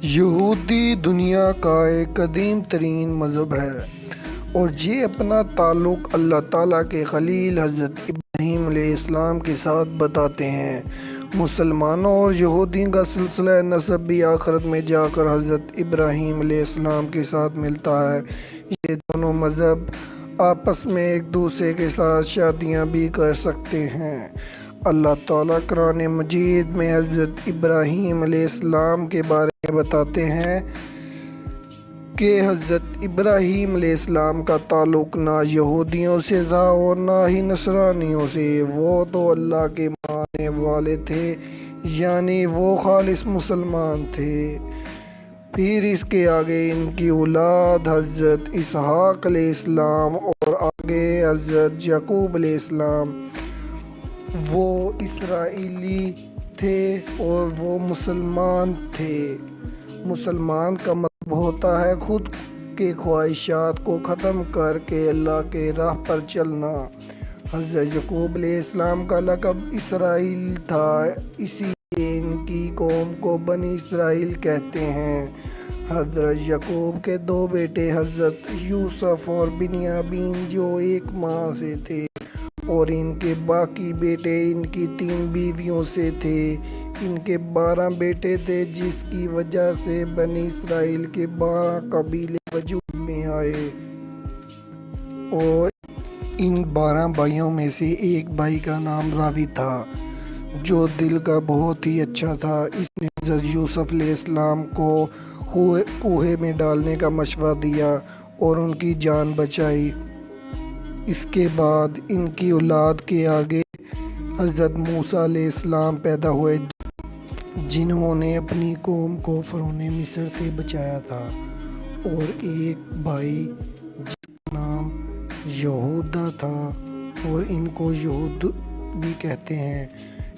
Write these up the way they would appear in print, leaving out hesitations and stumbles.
یہودی دنیا کا ایک قدیم ترین مذہب ہے اور یہ اپنا تعلق اللہ تعالیٰ کے خلیل حضرت ابراہیم علیہ السلام کے ساتھ بتاتے ہیں۔ مسلمانوں اور یہودیوں کا سلسلہ نسب بھی آخرت میں جا کر حضرت ابراہیم علیہ السلام کے ساتھ ملتا ہے۔ یہ دونوں مذہب آپس میں ایک دوسرے کے ساتھ شادیاں بھی کر سکتے ہیں۔ اللہ تعالیٰ قرآن مجید میں حضرت ابراہیم علیہ السلام کے بارے میں بتاتے ہیں کہ حضرت ابراہیم علیہ السلام کا تعلق نہ یہودیوں سے تھا اور نہ ہی نصرانیوں سے، وہ تو اللہ کے ماننے والے تھے، یعنی وہ خالص مسلمان تھے۔ پھر اس کے آگے ان کی اولاد حضرت اسحاق علیہ السلام اور آگے حضرت یعقوب علیہ السلام، وہ اسرائیلی تھے اور وہ مسلمان تھے۔ مسلمان کا مطلب ہوتا ہے خود کے خواہشات کو ختم کر کے اللہ کے راہ پر چلنا۔ حضرت یعقوب علیہ السلام کا لقب اسرائیل تھا، اسی لیے ان کی قوم کو بنی اسرائیل کہتے ہیں۔ حضرت یعقوب کے دو بیٹے حضرت یوسف اور بنیامین جو ایک ماں سے تھے، اور ان کے باقی بیٹے ان کی 3 بیویوں سے تھے۔ ان کے 12 بیٹے تھے، جس کی وجہ سے بنی اسرائیل کے 12 قبیلے وجود میں آئے، اور ان 12 بھائیوں میں سے ایک بھائی کا نام راوی تھا، جو دل کا بہت ہی اچھا تھا۔ اس نے حضرت یوسف علیہ السلام کو کوہ میں ڈالنے کا مشورہ دیا اور ان کی جان بچائی۔ اس کے بعد ان کی اولاد کے آگے حضرت موسیٰ علیہ السلام پیدا ہوئے، جنہوں نے اپنی قوم کو فرعون مصر سے بچایا تھا، اور ایک بھائی جس کا نام یہودا تھا، اور ان کو یہود بھی کہتے ہیں۔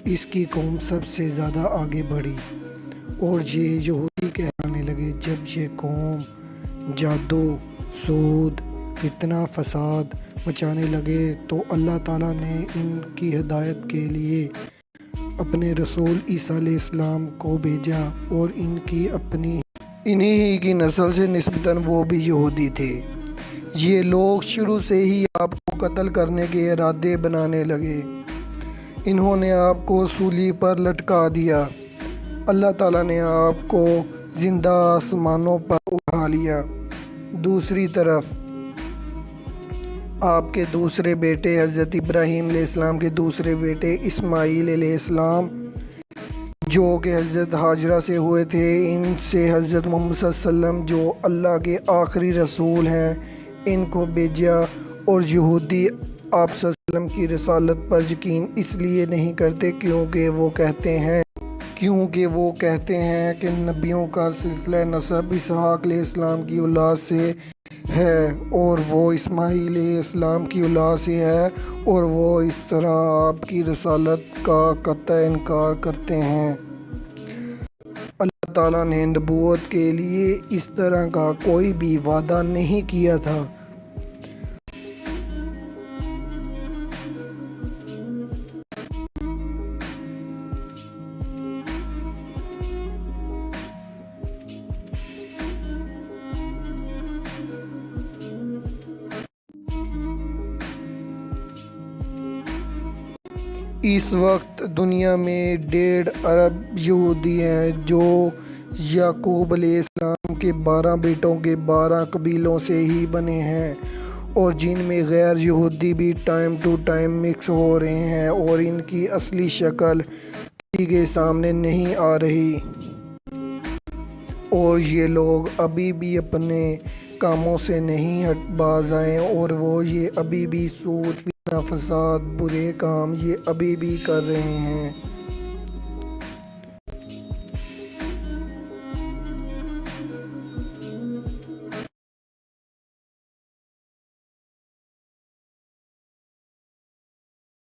اس کی قوم سب سے زیادہ آگے بڑھی اور یہ یہودی کہلانے لگے۔ جب یہ قوم جادو، سود، فتنہ فساد مچانے لگے تو اللہ تعالیٰ نے ان کی ہدایت کے لیے اپنے رسول عیسیٰ علیہ السلام کو بھیجا، اور انہی ہی کی نسل سے نسبتاً وہ بھی یہودی تھے۔ یہ لوگ شروع سے ہی آپ کو قتل کرنے کے ارادے بنانے لگے۔ انہوں نے آپ کو سولی پر لٹکا دیا۔ اللہ تعالیٰ نے آپ کو زندہ آسمانوں پر اٹھا لیا۔ دوسری طرف آپ کے دوسرے بیٹے حضرت ابراہیم علیہ السلام کے دوسرے بیٹے اسماعیل علیہ السلام، جو کہ حضرت ہاجرہ سے ہوئے تھے، ان سے حضرت محمد صلی اللہ علیہ وسلم جو اللہ کے آخری رسول ہیں ان کو بھیجا۔ اور یہودی آپ صلی اللہ علیہ وسلم کی رسالت پر یقین اس لیے نہیں کرتے کیونکہ وہ کہتے ہیں کہ نبیوں کا سلسلہ نسب اسحاق علیہ السلام کی اولاد سے ہے، اور وہ اسماعیل علیہ السلام کی اولاد سے ہے، اور وہ اس طرح آپ کی رسالت کا قطعی انکار کرتے ہیں۔ اللہ تعالیٰ نے نبوت کے لیے اس طرح کا کوئی بھی وعدہ نہیں کیا تھا۔ اس وقت دنیا میں 1.5 ارب یہودی ہیں، جو یعقوب علیہ السلام کے 12 بیٹوں کے 12 قبیلوں سے ہی بنے ہیں، اور جن میں غیر یہودی بھی ٹائم ٹو ٹائم مکس ہو رہے ہیں، اور ان کی اصلی شکل کسی کے سامنے نہیں آ رہی، اور یہ لوگ ابھی بھی اپنے کاموں سے نہیں باز آئے، اور وہ یہ ابھی بھی سود، فتنہ فساد، برے کام یہ ابھی بھی کر رہے ہیں۔